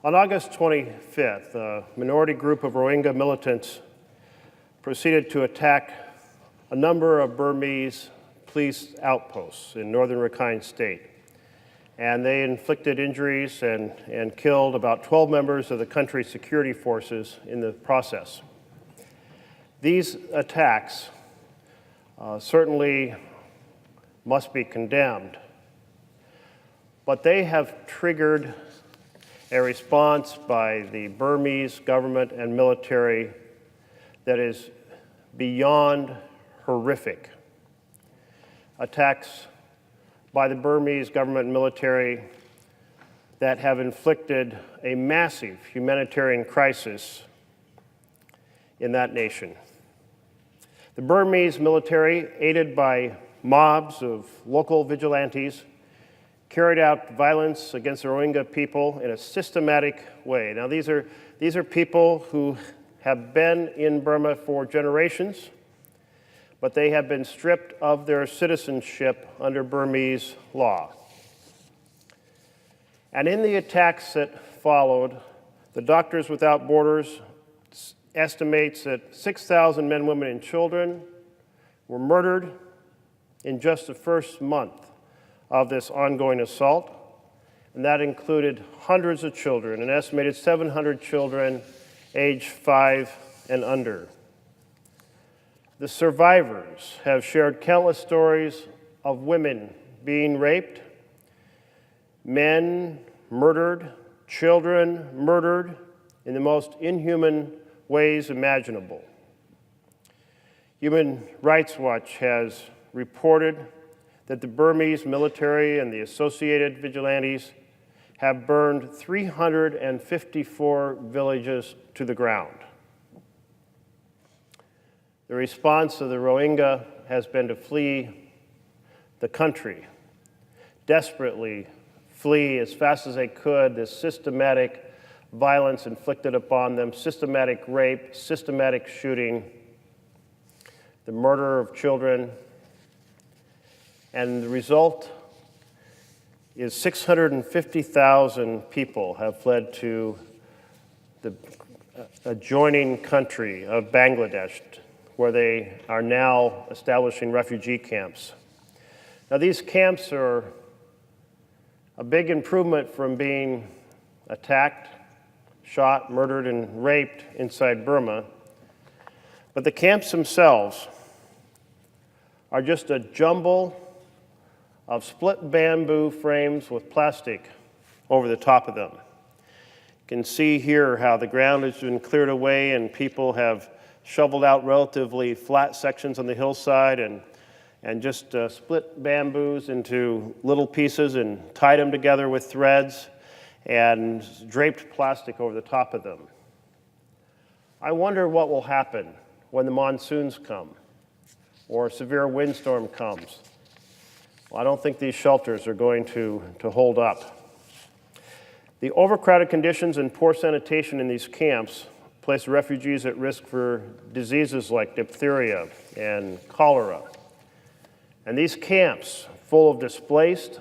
On August 25th, a minority group of Rohingya militants proceeded to attack a number of Burmese police outposts in northern Rakhine State. And they inflicted injuries and killed about 12 members of the country's security forces in the process. These attacks certainly must be condemned, but they have triggered a response by the Burmese government and military that is beyond horrific. Attacks by the Burmese government and military that have inflicted a massive humanitarian crisis in that nation. The Burmese military, aided by mobs of local vigilantes, carried out violence against the Rohingya people in a systematic way. Now, these are people who have been in Burma for generations, but they have been stripped of their citizenship under Burmese law. And in the attacks that followed, the Doctors Without Borders estimates that 6,000 men, women, and children were murdered in just the first month of this ongoing assault, and that included hundreds of children, an estimated 700 children aged 5 and under. The survivors have shared countless stories of women being raped, men murdered, children murdered in the most inhuman ways imaginable. Human Rights Watch has reported that the Burmese military and the associated vigilantes have burned 354 villages to the ground. The response of the Rohingya has been to flee the country, desperately flee as fast as they could this systematic violence inflicted upon them, systematic rape, systematic shooting, the murder of children. And the result is 650,000 people have fled to the adjoining country of Bangladesh, where they are now establishing refugee camps. Now, these camps are a big improvement from being attacked, shot, murdered, and raped inside Burma. But the camps themselves are just a jumble of split bamboo frames with plastic over the top of them. You can see here how the ground has been cleared away and people have shoveled out relatively flat sections on the hillside and just split bamboos into little pieces and tied them together with threads and draped plastic over the top of them. I wonder what will happen when the monsoons come or a severe windstorm comes. Well, I don't think these shelters are going to hold up. The overcrowded conditions and poor sanitation in these camps place refugees at risk for diseases like diphtheria and cholera. And these camps, full of displaced,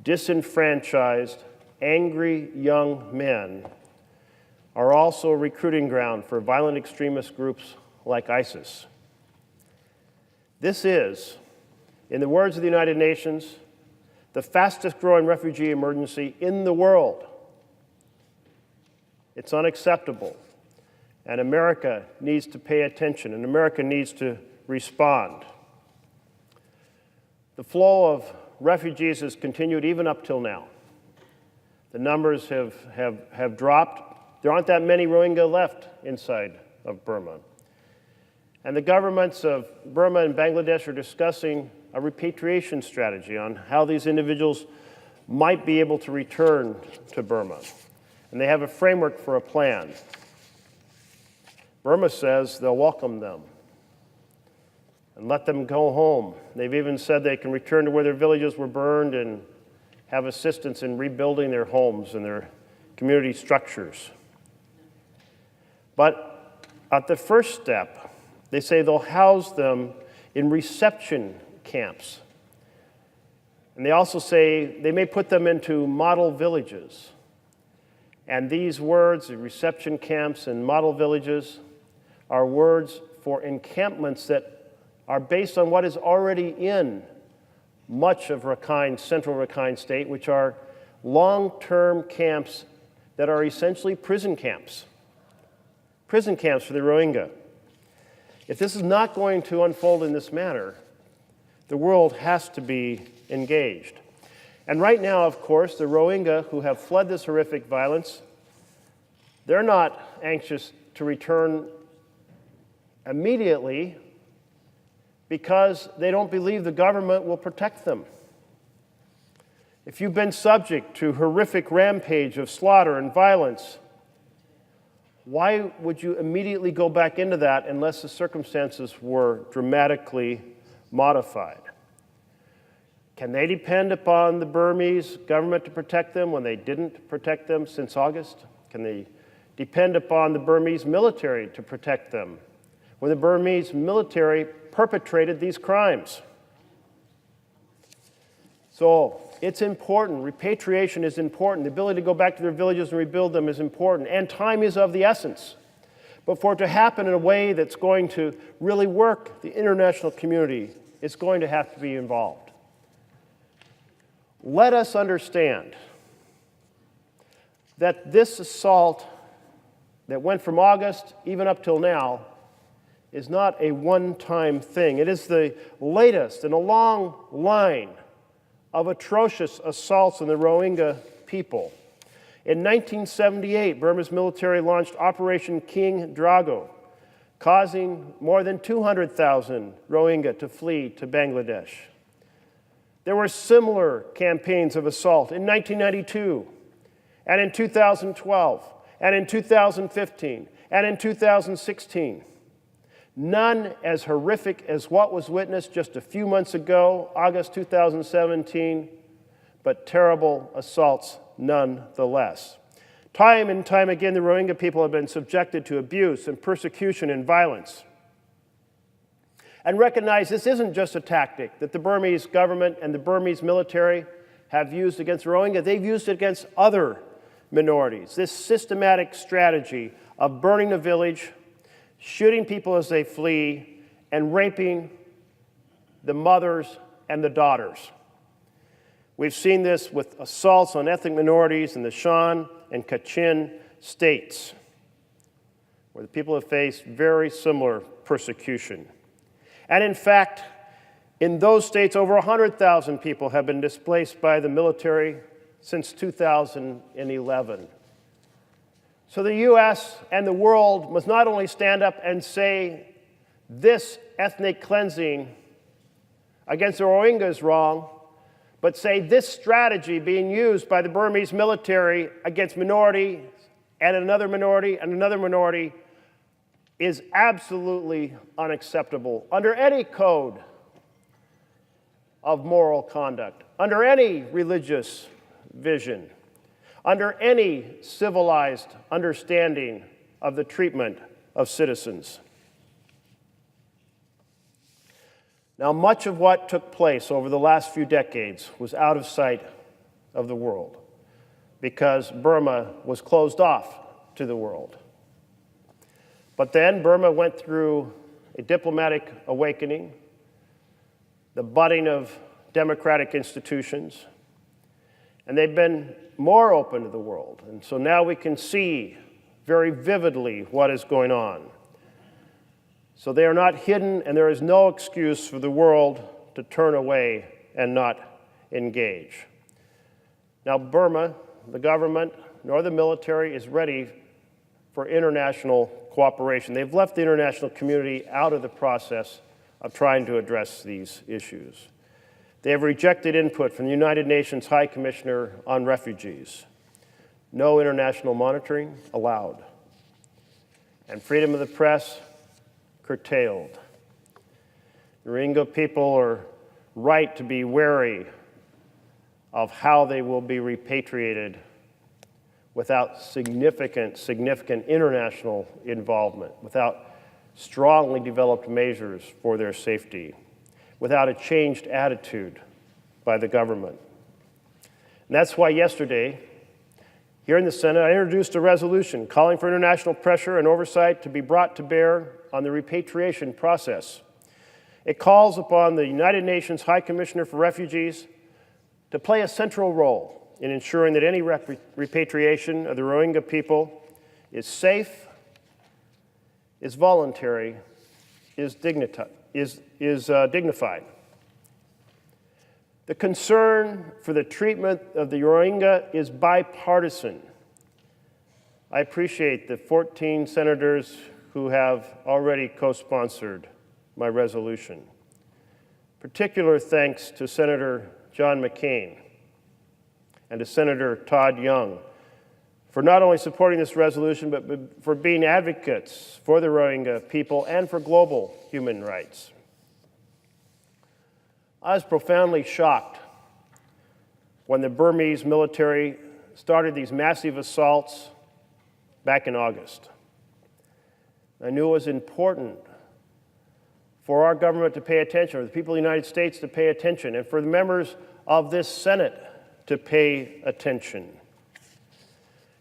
disenfranchised, angry young men, are also a recruiting ground for violent extremist groups like ISIS. This is, in the words of the United Nations, the fastest growing refugee emergency in the world. It's unacceptable, and America needs to pay attention, and America needs to respond. The flow of refugees has continued even up till now. The numbers have dropped. There aren't that many Rohingya left inside of Burma. And the governments of Burma and Bangladesh are discussing a repatriation strategy on how these individuals might be able to return to Burma. And they have a framework for a plan. Burma says they'll welcome them and let them go home. They've even said they can return to where their villages were burned and have assistance in rebuilding their homes and their community structures. But at the first step, they say they'll house them in reception camps. And they also say they may put them into model villages. And these words, the reception camps and model villages, are words for encampments that are based on what is already in much of Rakhine, central Rakhine state, which are long-term camps that are essentially prison camps for the Rohingya. If this is not going to unfold in this manner, the world has to be engaged. And right now, of course, the Rohingya who have fled this horrific violence, they're not anxious to return immediately because they don't believe the government will protect them. If you've been subject to horrific rampage of slaughter and violence, why would you immediately go back into that unless the circumstances were dramatically modified? Can they depend upon the Burmese government to protect them when they didn't protect them since August? Can they depend upon the Burmese military to protect them when the Burmese military perpetrated these crimes? So it's important. Repatriation is important. The ability to go back to their villages and rebuild them is important. And time is of the essence. But for it to happen in a way that's going to really work, the international community is going to have to be involved. Let us understand that this assault that went from August even up till now is not a one-time thing. It is the latest in a long line of atrocious assaults on the Rohingya people. In 1978, Burma's military launched Operation King Drago, causing more than 200,000 Rohingya to flee to Bangladesh. There were similar campaigns of assault in 1992, and in 2012, and in 2015, and in 2016. None as horrific as what was witnessed just a few months ago, August 2017, but terrible assaults nonetheless. Time and time again, the Rohingya people have been subjected to abuse and persecution and violence. And recognize this isn't just a tactic that the Burmese government and the Burmese military have used against the Rohingya. They've used it against other minorities. This systematic strategy of burning the village, shooting people as they flee, and raping the mothers and the daughters. We've seen this with assaults on ethnic minorities in the Shan and Kachin states, where the people have faced very similar persecution. And in fact, in those states, over 100,000 people have been displaced by the military since 2011. So the U.S. and the world must not only stand up and say this ethnic cleansing against the Rohingya is wrong, but say this strategy being used by the Burmese military against minority and another minority is absolutely unacceptable under any code of moral conduct, under any religious vision, under any civilized understanding of the treatment of citizens. Now, much of what took place over the last few decades was out of sight of the world because Burma was closed off to the world. But then Burma went through a diplomatic awakening, the budding of democratic institutions, and they've been more open to the world. And so now we can see very vividly what is going on. So they are not hidden, and there is no excuse for the world to turn away and not engage. Now, Burma, the government, nor the military is ready for international cooperation. They've left the international community out of the process of trying to address these issues. They have rejected input from the United Nations High Commissioner on Refugees. No international monitoring allowed. And freedom of the press curtailed. The Rohingya people are right to be wary of how they will be repatriated without significant international involvement, without strongly developed measures for their safety, without a changed attitude by the government. And that's why yesterday, Here in the Senate, I introduced a resolution calling for international pressure and oversight to be brought to bear on the repatriation process. It calls upon the United Nations High Commissioner for Refugees to play a central role in ensuring that any repatriation of the Rohingya people is safe, is voluntary, is dignified. The concern for the treatment of the Rohingya is bipartisan. I appreciate the 14 senators who have already co-sponsored my resolution. Particular thanks to Senator John McCain and to Senator Todd Young for not only supporting this resolution, but for being advocates for the Rohingya people and for global human rights. I was profoundly shocked when the Burmese military started these massive assaults back in August. I knew it was important for our government to pay attention, for the people of the United States to pay attention, and for the members of this Senate to pay attention,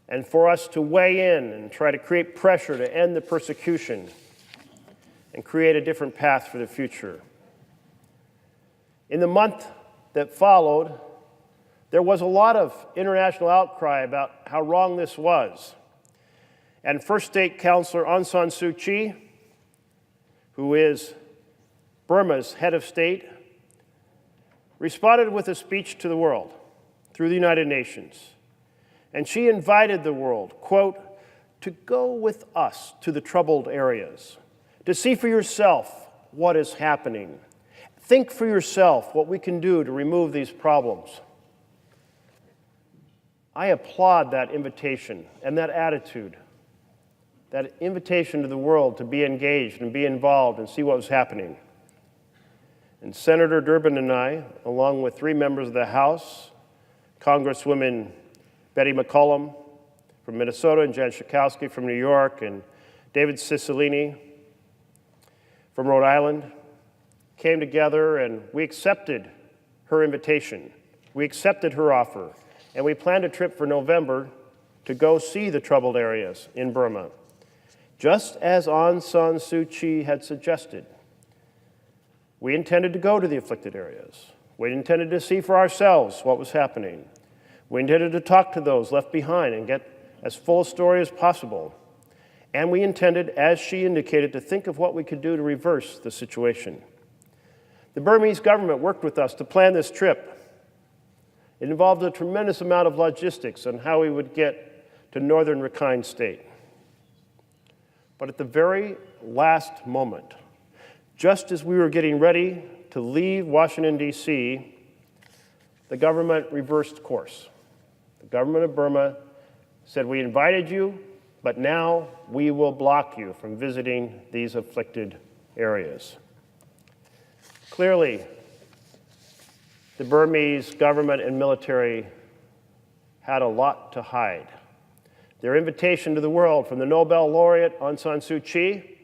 and for us to weigh in and try to create pressure to end the persecution and create a different path for the future. In the month that followed, there was a lot of international outcry about how wrong this was. And First State Councilor Aung San Suu Kyi, who is Burma's head of state, responded with a speech to the world through the United Nations. And she invited the world, quote, to go with us to the troubled areas, to see for yourself what is happening. Think for yourself what we can do to remove these problems. I applaud that invitation and that attitude, that invitation to the world to be engaged and be involved and see what was happening. And Senator Durbin and I, along with 3 members of the House, Congresswomen Betty McCollum from Minnesota and Jen Schakowsky from New York and David Cicilline from Rhode Island, came together and we accepted her invitation. We accepted her offer, and we planned a trip for November to go see the troubled areas in Burma, just as Aung San Suu Kyi had suggested. We intended to go to the afflicted areas. We intended to see for ourselves what was happening. We intended to talk to those left behind and get as full a story as possible. And we intended, as she indicated, to think of what we could do to reverse the situation. The Burmese government worked with us to plan this trip. It involved a tremendous amount of logistics on how we would get to northern Rakhine State. But at the very last moment, just as we were getting ready to leave Washington, D.C., the government reversed course. The government of Burma said, we invited you, but now we will block you from visiting these afflicted areas. Clearly, the Burmese government and military had a lot to hide. Their invitation to the world from the Nobel laureate Aung San Suu Kyi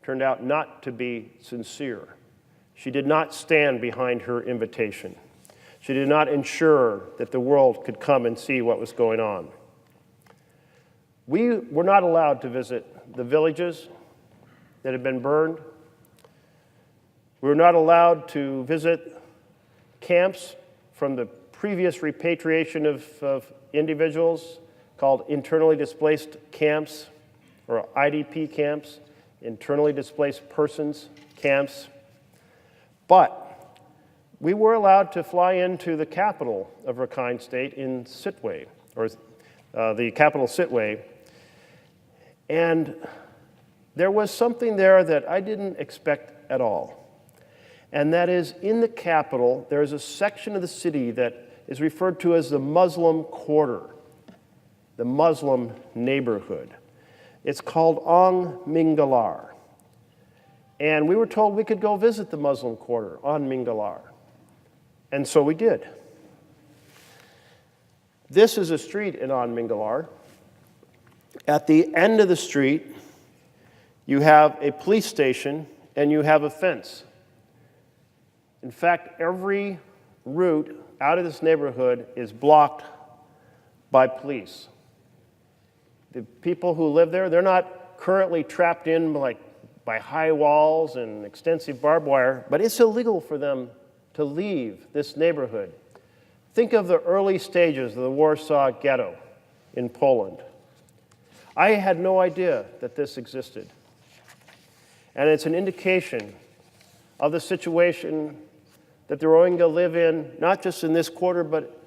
turned out not to be sincere. She did not stand behind her invitation. She did not ensure that the world could come and see what was going on. We were not allowed to visit the villages that had been burned. We were not allowed to visit camps from the previous repatriation of individuals called internally displaced camps, or IDP camps, internally displaced persons camps. But we were allowed to fly into the capital of Rakhine State in Sittwe, or the capital Sittwe, and there was something there that I didn't expect at all. And that is, in the capital, there is a section of the city that is referred to as the Muslim Quarter, the Muslim neighborhood. It's called Ong Mingalar. And we were told we could go visit the Muslim Quarter on Mingalar. And so we did. This is a street in On Mingalar. At the end of the street, you have a police station and you have a fence. In fact, every route out of this neighborhood is blocked by police. The people who live there, they're not currently trapped in by high walls and extensive barbed wire, but it's illegal for them to leave this neighborhood. Think of the early stages of the Warsaw Ghetto in Poland. I had no idea that this existed. And it's an indication of the situation that the Rohingya live in, not just in this quarter, but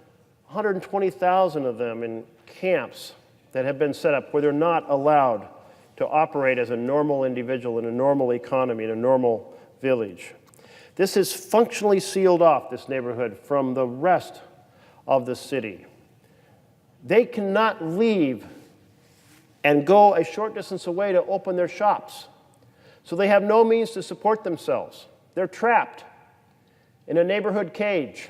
120,000 of them in camps that have been set up where they're not allowed to operate as a normal individual in a normal economy, in a normal village. This is functionally sealed off, this neighborhood, from the rest of the city. They cannot leave and go a short distance away to open their shops. So they have no means to support themselves. They're trapped in a neighborhood cage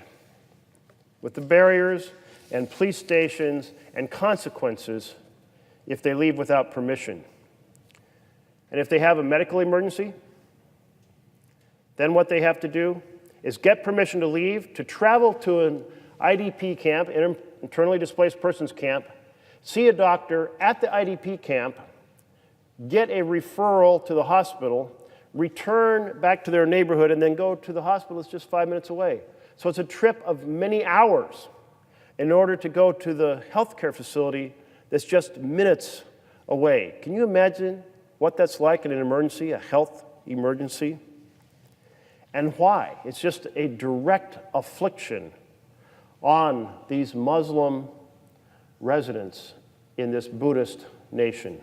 with the barriers and police stations and consequences if they leave without permission. And if they have a medical emergency, then what they have to do is get permission to leave, to travel to an IDP camp, internally displaced persons camp, see a doctor at the IDP camp, get a referral to the hospital, return back to their neighborhood, and then go to the hospital that's just 5 minutes away. So it's a trip of many hours in order to go to the healthcare facility that's just minutes away. Can you imagine what that's like in an emergency, a health emergency? And why? It's just a direct affliction on these Muslim residents in this Buddhist nation.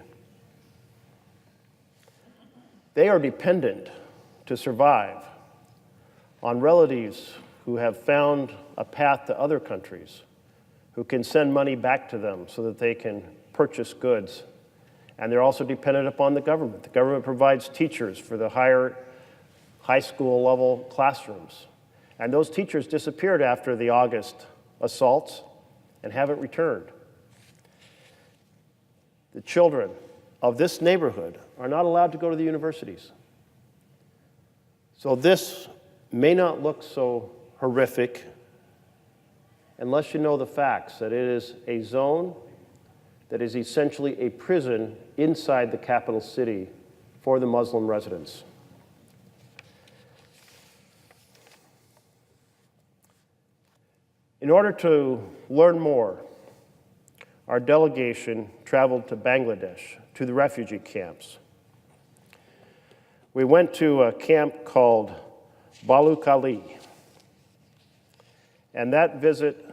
They are dependent to survive on relatives who have found a path to other countries, who can send money back to them so that they can purchase goods. And they're also dependent upon the government. The government provides teachers for the high school level classrooms. And those teachers disappeared after the August assaults and haven't returned. The children of this neighborhood are not allowed to go to the universities. So this may not look so horrific unless you know the facts, that it is a zone that is essentially a prison inside the capital city for the Muslim residents. In order to learn more, our delegation traveled to Bangladesh, to the refugee camps. We went to a camp called Balukali, and that visit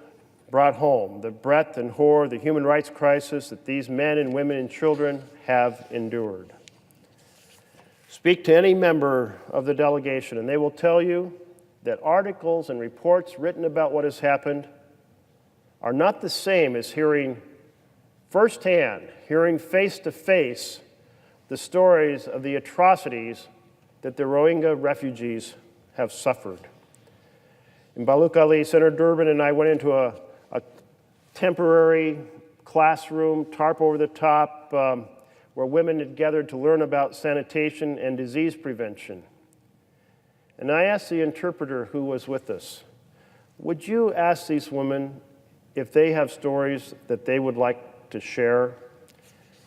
brought home the breadth and horror, the human rights crisis that these men and women and children have endured. Speak to any member of the delegation, and they will tell you that articles and reports written about what has happened are not the same as hearing firsthand, hearing face-to-face the stories of the atrocities that the Rohingya refugees have suffered. In Balukali, Senator Durbin and I went into a temporary classroom, tarp over the top, where women had gathered to learn about sanitation and disease prevention. And I asked the interpreter who was with us, would you ask these women if they have stories that they would like to share?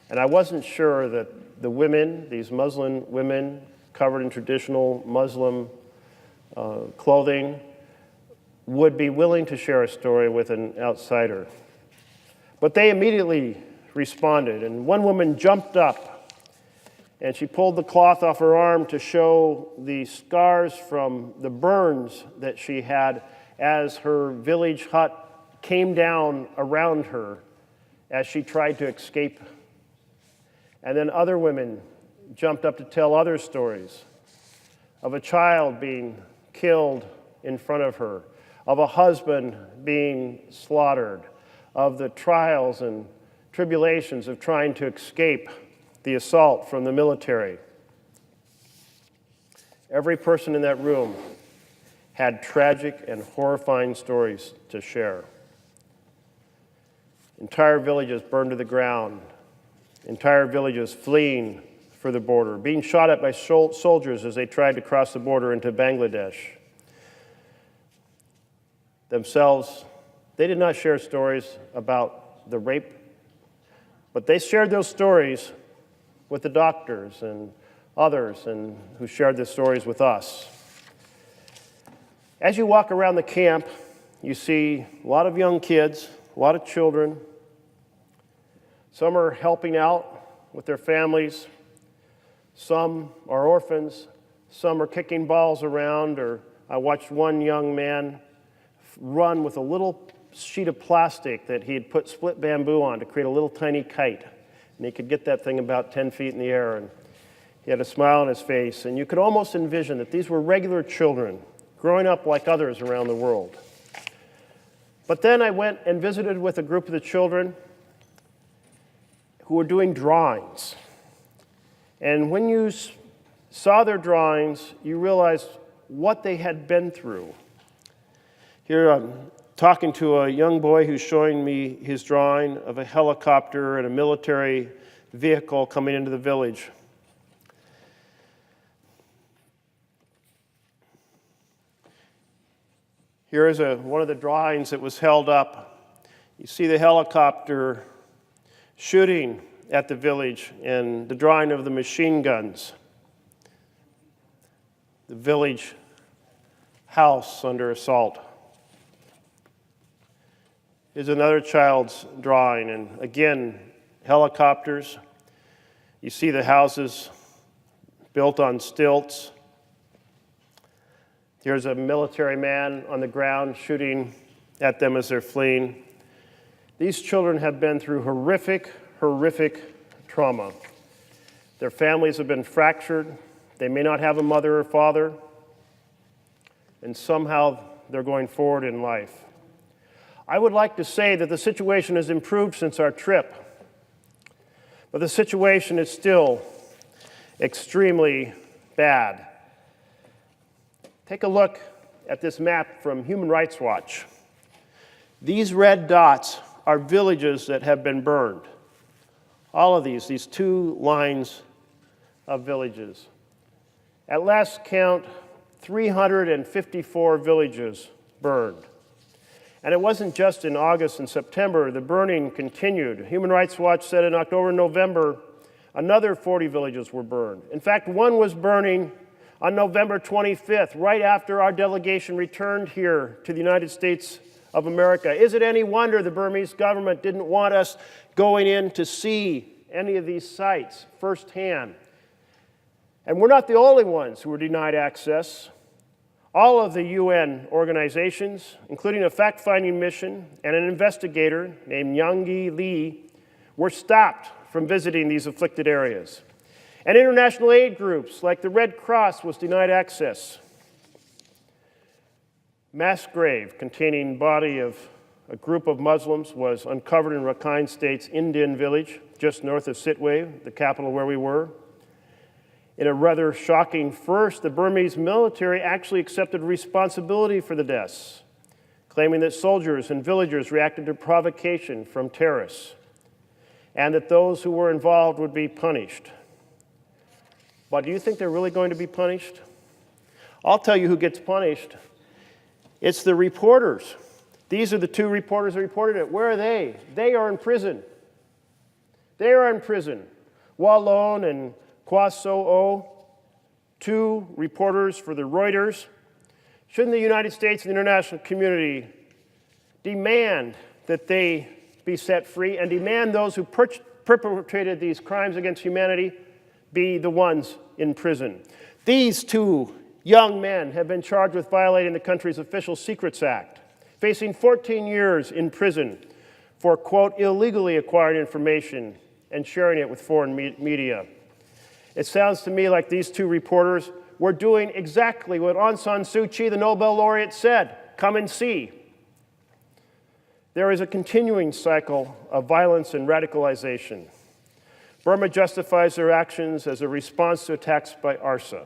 And I wasn't sure that the women, these Muslim women covered in traditional Muslim clothing, would be willing to share a story with an outsider. But they immediately responded, and one woman jumped up and she pulled the cloth off her arm to show the scars from the burns that she had as her village hut came down around her as she tried to escape. And then other women jumped up to tell other stories of a child being killed in front of her, of a husband being slaughtered, of the trials and tribulations of trying to escape the assault from the military. Every person in that room had tragic and horrifying stories to share. Entire villages burned to the ground, entire villages fleeing for the border, being shot at by soldiers as they tried to cross the border into Bangladesh. Themselves, they did not share stories about the rape, But they shared those stories with the doctors and others and who shared their stories with us. As you walk around the camp, you see a lot of young kids, a lot of children. Some are helping out with their families. Some are orphans. Some are kicking balls around. Or I watched one young man run with a little sheet of plastic that he had put split bamboo on to create a little tiny kite. And he could get that thing about 10 feet in the air. And he had a smile on his face. And you could almost envision that these were regular children growing up like others around the world. But then I went and visited with a group of the children who were doing drawings. And when you saw their drawings, you realized what they had been through. Here I'm talking to a young boy who's showing me his drawing of a helicopter and a military vehicle coming into the village. Here is one of the drawings that was held up. You see the helicopter shooting at the village and the drawing of the machine guns. The village house under assault. Here's another child's drawing, and again, helicopters. You see the houses built on stilts. Here's a military man on the ground shooting at them as they're fleeing. These children have been through horrific trauma. Their families have been fractured. They may not have a mother or father. And somehow they're going forward in life. I would like to say that the situation has improved since our trip. But the situation is still extremely bad. Take a look at this map from Human Rights Watch. These red dots are villages that have been burned. All of these two lines of villages. At last count, 354 villages burned. And it wasn't just in August and September. The burning continued. Human Rights Watch said in October and November, another 40 villages were burned. In fact, one was burning on November 25th, right after our delegation returned here to the United States of America. Is it any wonder the Burmese government didn't want us going in to see any of these sites firsthand? And we're not the only ones who were denied access. All of the UN organizations, including a fact-finding mission and an investigator named Yangi Lee, were stopped from visiting these afflicted areas. And international aid groups like the Red Cross was denied access. Mass grave containing body of a group of Muslims was uncovered in Rakhine State's Indian village, just north of Sitwe, the capital where we were. In a rather shocking first, the Burmese military actually accepted responsibility for the deaths, claiming that soldiers and villagers reacted to provocation from terrorists, and that those who were involved would be punished. But do you think they're really going to be punished? I'll tell you who gets punished. It's the reporters. These are the two reporters that reported it. Where are they? They are in prison. They are in prison. Wallon and Kwaso'o, two reporters for the Reuters. Shouldn't the United States and the international community demand that they be set free and demand those who perpetrated these crimes against humanity be the ones in prison? These two young men have been charged with violating the country's Official Secrets Act, facing 14 years in prison for, quote, illegally acquiring information and sharing it with foreign media. It sounds to me like these two reporters were doing exactly what Aung San Suu Kyi, the Nobel laureate, said, come and see. There is a continuing cycle of violence and radicalization. Burma justifies their actions as a response to attacks by ARSA.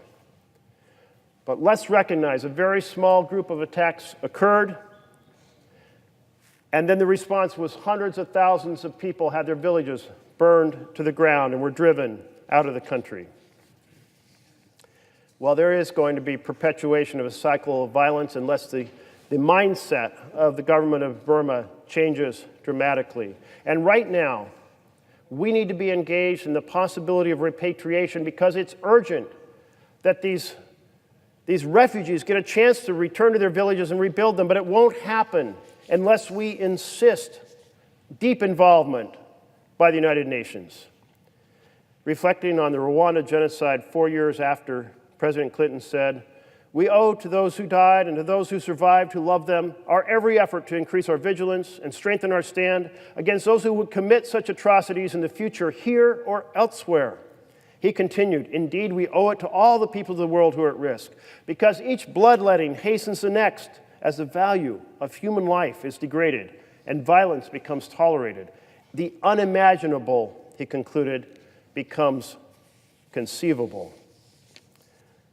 But let's recognize a very small group of attacks occurred, and then the response was hundreds of thousands of people had their villages burned to the ground and were driven out of the country. Well, there is going to be perpetuation of a cycle of violence unless the mindset of the government of Burma changes dramatically. And right now, we need to be engaged in the possibility of repatriation because it's urgent that these refugees get a chance to return to their villages and rebuild them, but it won't happen unless we insist deep involvement by the United Nations. Reflecting on the Rwanda genocide 4 years after, President Clinton said, "We owe to those who died and to those who survived who love them our every effort to increase our vigilance and strengthen our stand against those who would commit such atrocities in the future here or elsewhere." He continued, "Indeed, we owe it to all the people of the world who are at risk, because each bloodletting hastens the next as the value of human life is degraded and violence becomes tolerated. The unimaginable," he concluded, "becomes conceivable."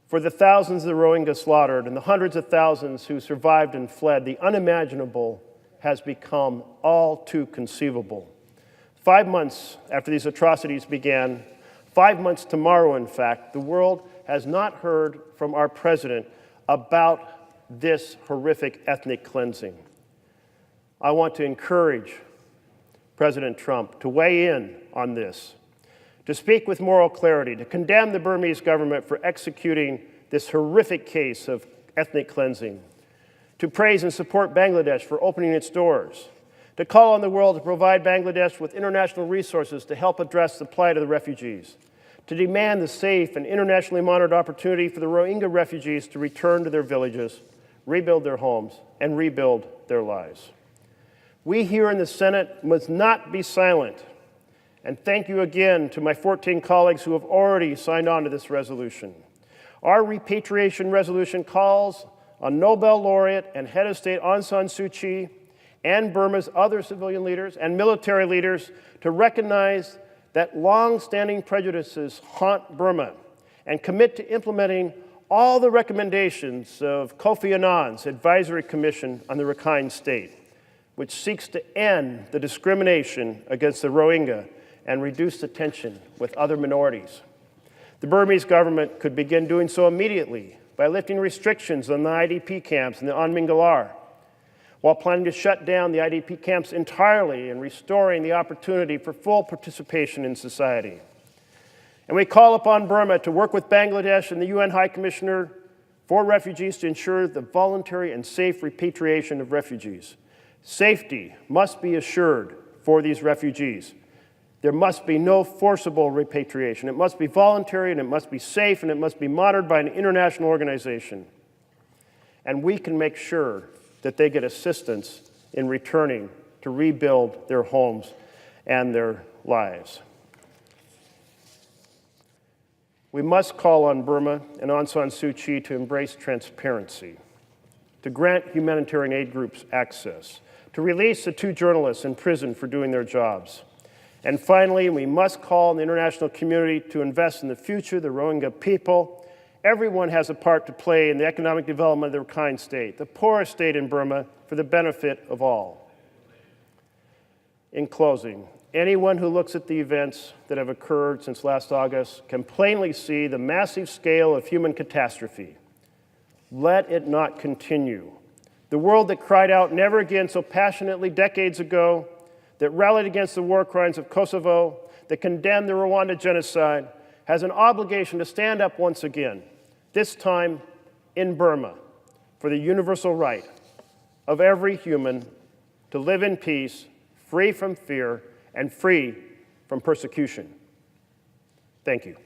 For the thousands of the Rohingya slaughtered and the hundreds of thousands who survived and fled, the unimaginable has become all too conceivable. 5 months after these atrocities began, 5 months tomorrow, in fact, the world has not heard from our president about this horrific ethnic cleansing. I want to encourage President Trump to weigh in on this, to speak with moral clarity, to condemn the Burmese government for executing this horrific case of ethnic cleansing, to praise and support Bangladesh for opening its doors, to call on the world to provide Bangladesh with international resources to help address the plight of the refugees, to demand the safe and internationally monitored opportunity for the Rohingya refugees to return to their villages, rebuild their homes, and rebuild their lives. We here in the Senate must not be silent. And thank you again to my 14 colleagues who have already signed on to this resolution. Our repatriation resolution calls on Nobel laureate and head of state Aung San Suu Kyi and Burma's other civilian leaders and military leaders to recognize that long-standing prejudices haunt Burma and commit to implementing all the recommendations of Kofi Annan's Advisory Commission on the Rakhine State, which seeks to end the discrimination against the Rohingya and reduce the tension with other minorities. The Burmese government could begin doing so immediately by lifting restrictions on the IDP camps in the Onmingalar, while planning to shut down the IDP camps entirely and restoring the opportunity for full participation in society. And we call upon Burma to work with Bangladesh and the UN High Commissioner for Refugees to ensure the voluntary and safe repatriation of refugees. Safety must be assured for these refugees. There must be no forcible repatriation. It must be voluntary, and it must be safe, and it must be monitored by an international organization. And we can make sure that they get assistance in returning to rebuild their homes and their lives. We must call on Burma and Aung San Suu Kyi to embrace transparency, to grant humanitarian aid groups access, to release the 2 journalists in prison for doing their jobs. And finally, we must call on the international community to invest in the future of the Rohingya people. Everyone has a part to play in the economic development of the Rakhine State, the poorest state in Burma, for the benefit of all. In closing, anyone who looks at the events that have occurred since last August can plainly see the massive scale of human catastrophe. Let it not continue. The world that cried out never again so passionately decades ago, that rallied against the war crimes of Kosovo, that condemned the Rwanda genocide, has an obligation to stand up once again, this time in Burma, for the universal right of every human to live in peace, free from fear, and free from persecution. Thank you.